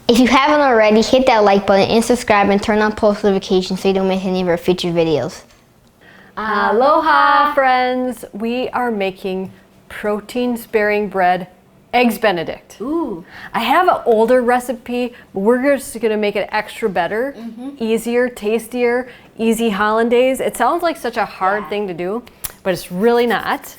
If you haven't already, hit that like button and subscribe and turn on post notifications so you don't miss any of our future videos. Aloha friends! We are making protein-sparing bread, Eggs Benedict. Ooh. I have an older recipe, but we're just gonna make it extra better, easier, tastier, easy Hollandaise. It sounds like such a hard thing to do, but it's really not.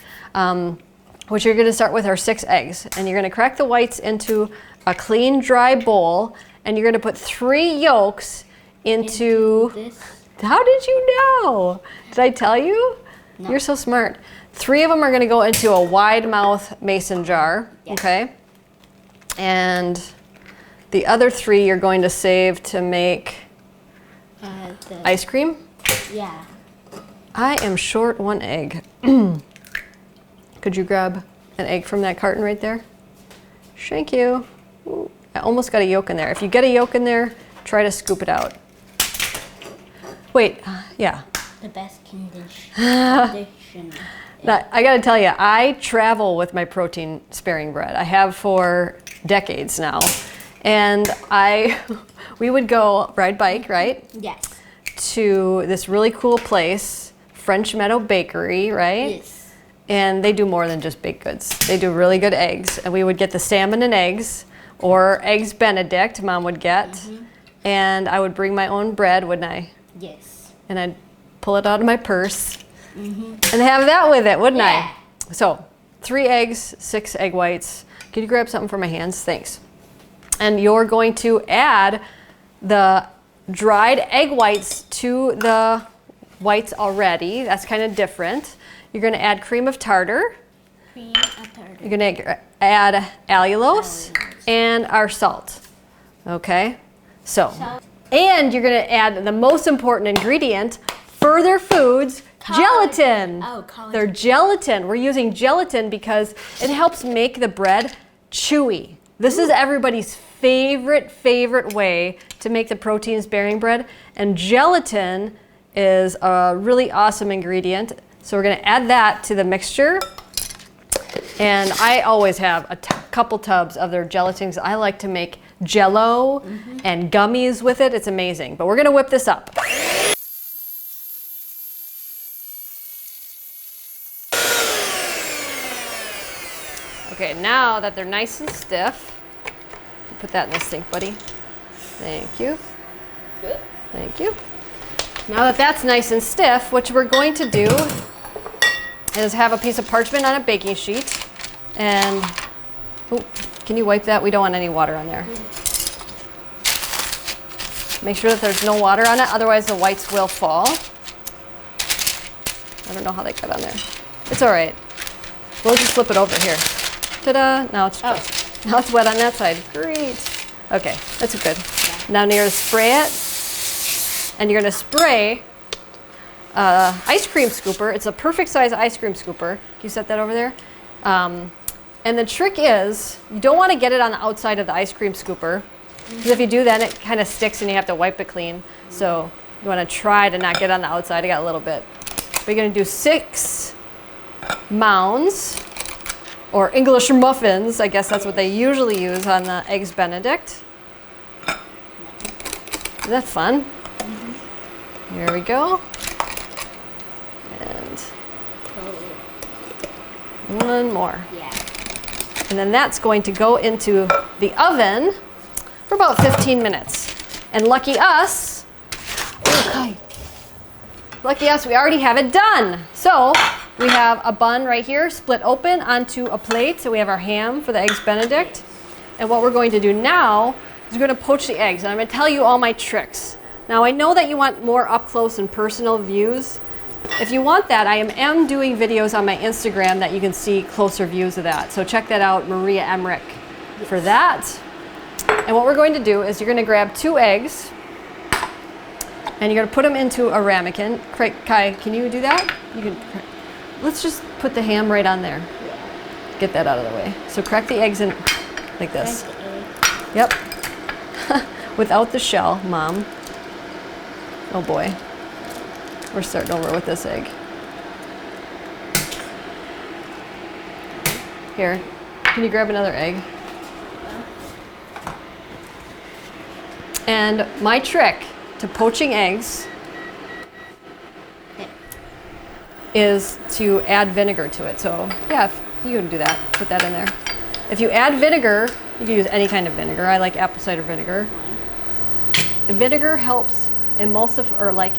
Which you're gonna start with our 6 eggs, and you're gonna crack the whites into a clean, dry bowl, and you're gonna put 3 yolks into this. How did you know? Did I tell you? No. You're so smart. 3 of them are gonna go into a wide mouth mason jar, okay? And the other 3 you're going to save to make ice cream? Yeah. I am short 1 egg. Could you grab an egg from that carton right there? Thank you. Ooh, I almost got a yolk in there. If you get a yolk in there, try to scoop it out. Wait, yeah. The best condition. Now, I gotta tell you, I travel with my protein sparing bread. I have for decades now. And we would go ride bike, right? Yes. To this really cool place, French Meadow Bakery, right? Yes. And they do more than just baked goods. They do really good eggs. And we would get the salmon and eggs, or Eggs Benedict, Mom would get. And I would bring my own bread, wouldn't I? Yes. And I'd pull it out of my purse and have that with it, wouldn't I? So 3 eggs, 6 egg whites. Can you grab something for my hands? Thanks. And you're going to add the dried egg whites to the whites already. That's kind of different. You're going to add cream of tartar. Cream of tartar. You're going to add allulose and our salt. Okay? So, and you're going to add the most important ingredient, Further Foods, gelatin. Oh, collagen. They're gelatin. We're using gelatin because it helps make the bread chewy. This is everybody's favorite way to make the protein-sparing bread, and gelatin is a really awesome ingredient. So we're going to add that to the mixture. And I always have a couple tubs of their gelatins. I like to make Jell-O and gummies with it. It's amazing. But we're going to whip this up. Okay, now that they're nice and stiff, put that in the sink, buddy. Thank you. Good. Thank you. Now that that's nice and stiff, what we're going to do is have a piece of parchment on a baking sheet. And, oh, can you wipe that? We don't want any water on there. Make sure that there's no water on it, otherwise the whites will fall. I don't know how they got on there. It's all right. We'll just flip it over here. Ta-da! Now it's now it's wet on that side. Great. Okay, that's good. Now you're gonna spray it, and you're gonna spray ice cream scooper. It's a perfect size ice cream scooper. Can you set that over there? And the trick is, you don't want to get it on the outside of the ice cream scooper, because if you do, then it kind of sticks and you have to wipe it clean. So you want to try to not get on the outside. I got a little bit. But you're going to do 6 mounds, or English muffins. I guess that's what they usually use on the Eggs Benedict. Isn't that fun? Here we go. And one more. Yeah. And then that's going to go into the oven for about 15 minutes. And lucky us, we already have it done. So we have a bun right here split open onto a plate. So we have our ham for the Eggs Benedict. And what we're going to do now is we're going to poach the eggs. And I'm going to tell you all my tricks. Now I know that you want more up close and personal views. If you want that, I am doing videos on my Instagram that you can see closer views of that. So check that out, Maria Emmerich, for that. And what we're going to do is you're going to grab 2 eggs, and you're going to put them into a ramekin. Kai, can you do that? You can. Let's just put the ham right on there. Get that out of the way. So crack the eggs in like this. Yep. Without the shell, Mom. Oh boy. We're starting over with this egg. Here, can you grab another egg? And my trick to poaching eggs is to add vinegar to it. So yeah, you can do that. Put that in there. If you add vinegar, you can use any kind of vinegar. I like apple cider vinegar. Vinegar helps emulsify or like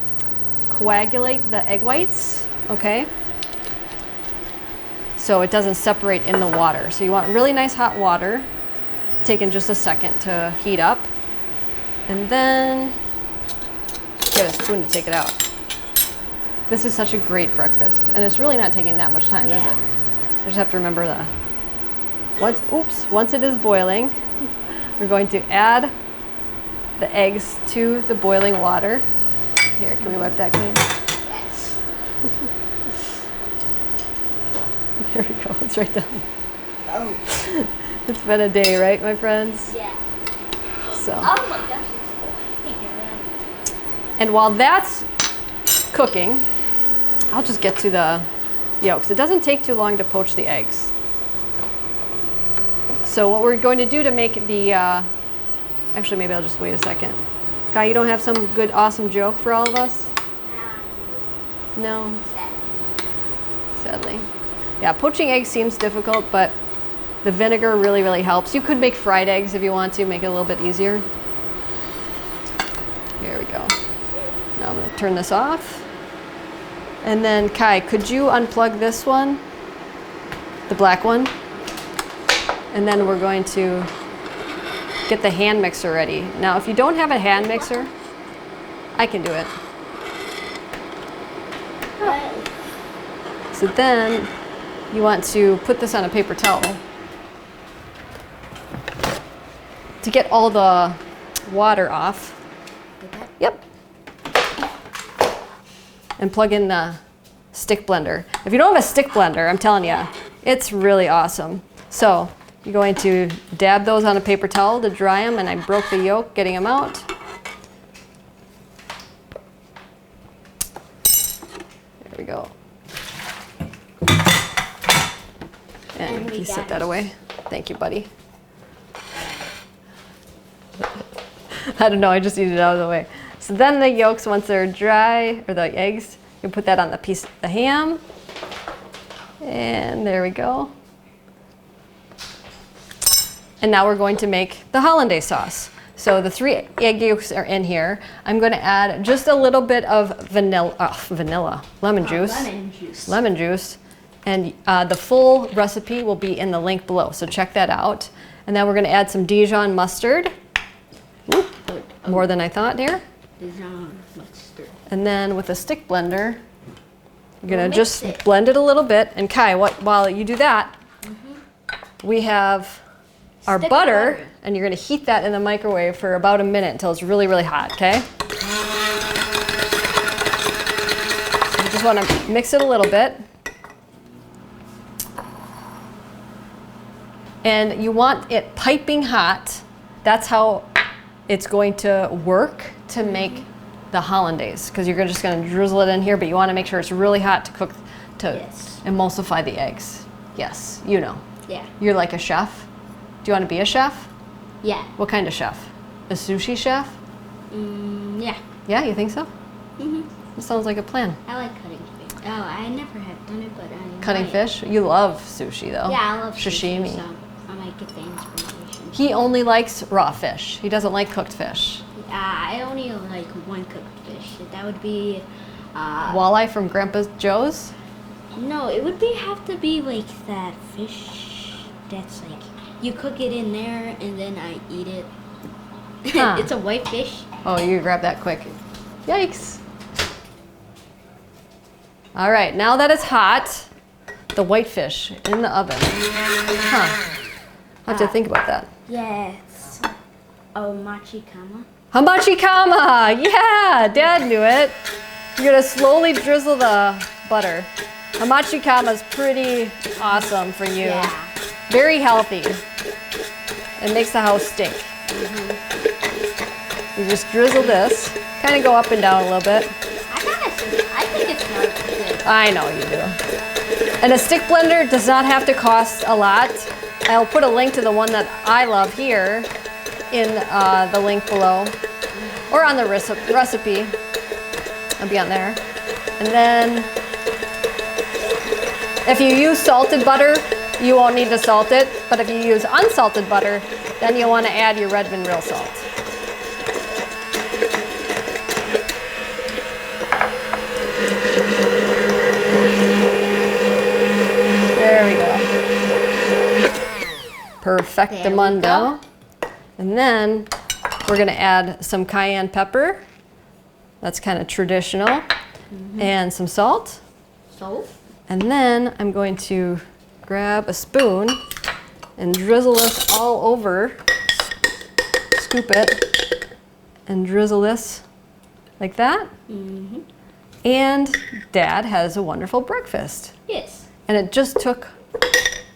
coagulate the egg whites, okay? So it doesn't separate in the water. So you want really nice hot water, taking just a second to heat up. And then get a spoon to take it out. This is such a great breakfast, and it's really not taking that much time, is it? I just have to remember that. Once it is boiling, we're going to add the eggs to the boiling water. Here, can we wipe that clean? Yes. There we go, it's right down. Oh. It's been a day, right, my friends? Yeah. So. Oh my gosh. And while that's cooking, I'll just get to the yolks. It doesn't take too long to poach the eggs. So what we're going to do to make the, actually maybe I'll just wait a second. Kai, you don't have some good, awesome joke for all of us? No? Sadly. Yeah, poaching eggs seems difficult, but the vinegar really, really helps. You could make fried eggs if you want to, make it a little bit easier. Here we go. Now I'm going to turn this off. And then Kai, could you unplug this one? The black one? And then we're going to get the hand mixer ready. Now if you don't have a hand mixer, I can do it. So then you want to put this on a paper towel to get all the water off. Yep. And plug in the stick blender. If you don't have a stick blender, I'm telling you, it's really awesome. So you're going to dab those on a paper towel to dry them, and I broke the yolk getting them out. There we go. And you set that away. Thank you, buddy. I don't know, I just needed it out of the way. So then the yolks, once they're dry, or the eggs, you put that on the piece of the ham. And there we go. And now we're going to make the hollandaise sauce. So the 3 egg yolks are in here. I'm going to add just a little bit of lemon juice. Lemon juice. And the full recipe will be in the link below, so check that out. And then we're going to add some Dijon mustard. Whoop, more than I thought here. Dijon mustard. And then with a stick blender, you're going to just blend it a little bit. And Kai, while you do that, we have our butter, and you're going to heat that in the microwave for about a minute until it's really, really hot, okay? So you just want to mix it a little bit. And you want it piping hot. That's how it's going to work to make the hollandaise, because you're just going to drizzle it in here, but you want to make sure it's really hot to cook, to emulsify the eggs. Yes, you know. Yeah. You're like a chef. Do you want to be a chef? Yeah. What kind of chef? A sushi chef? Yeah. Yeah, you think so? Mhm. That sounds like a plan. I like cutting fish. Oh, I never have done it, but I Cutting might. fish? You love sushi though. Yeah, I love sashimi. Sushi, so I might get the inspiration. He only likes raw fish. He doesn't like cooked fish. I only like one cooked fish. That would be. Walleye from Grandpa Joe's? No, it would have to be like that fish that's like you cook it in there and then I eat it. Huh. It's a white fish. Oh, you grab that quick. Yikes. All right, now that it's hot, the white fish in the oven. Huh. I have to think about that. Yes. Oh, machikama. Hamachikama! Yeah, Dad knew it. You're gonna slowly drizzle the butter. Hamachikama is pretty awesome for you. Yeah. Very healthy. It makes the house stink. You just drizzle this. Kind of go up and down a little bit. I think it smells good. I know you do. And a stick blender does not have to cost a lot. I'll put a link to the one that I love here in the link below. or on the recipe. It'll be on there. And then if you use salted butter, you won't need to salt it. But if you use unsalted butter, then you'll want to add your Redmond real salt. There we go. Perfectamundo. And then we're going to add some cayenne pepper. That's kind of traditional. And some salt. Salt. And then I'm going to grab a spoon and drizzle this all over. Scoop it and drizzle this like that. And Dad has a wonderful breakfast. Yes. And it just took,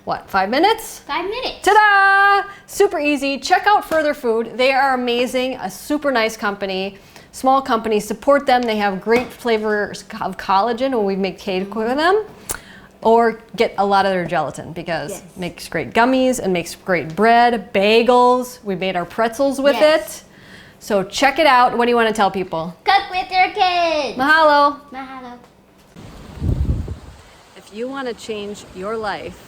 what, 5 minutes? 5 minutes. Ta-da! Super easy. Check out Further Food. They are amazing, a super nice company. Small company, support them. They have great flavors of collagen when we make cake with them. Or get a lot of their gelatin because it makes great gummies and makes great bread, bagels. We made our pretzels with it. So check it out. What do you want to tell people? Cook with your kids. Mahalo. Mahalo. If you want to change your life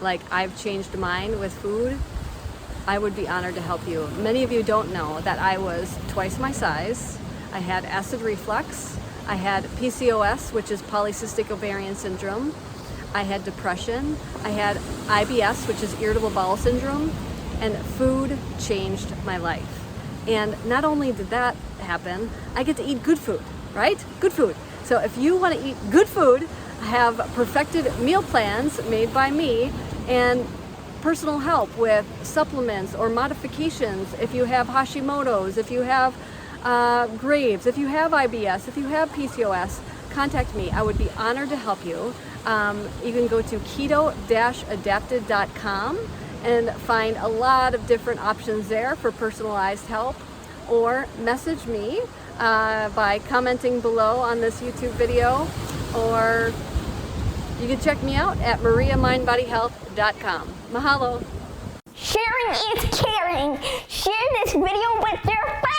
like I've changed mine with food, I would be honored to help you. Many of you don't know that I was twice my size. I had acid reflux. I had PCOS, which is polycystic ovarian syndrome. I had depression. I had IBS, which is irritable bowel syndrome. And food changed my life. And not only did that happen, I get to eat good food, right? Good food. So if you want to eat good food, I have perfected meal plans made by me and personal help with supplements or modifications if you have Hashimoto's, if you have Graves, if you have IBS, if you have PCOS, contact me. I would be honored to help you. You can go to keto-adapted.com and find a lot of different options there for personalized help, or message me by commenting below on this YouTube video, or you can check me out at mariamindbodyhealth.com. Mahalo. Sharing is caring. Share this video with your friends.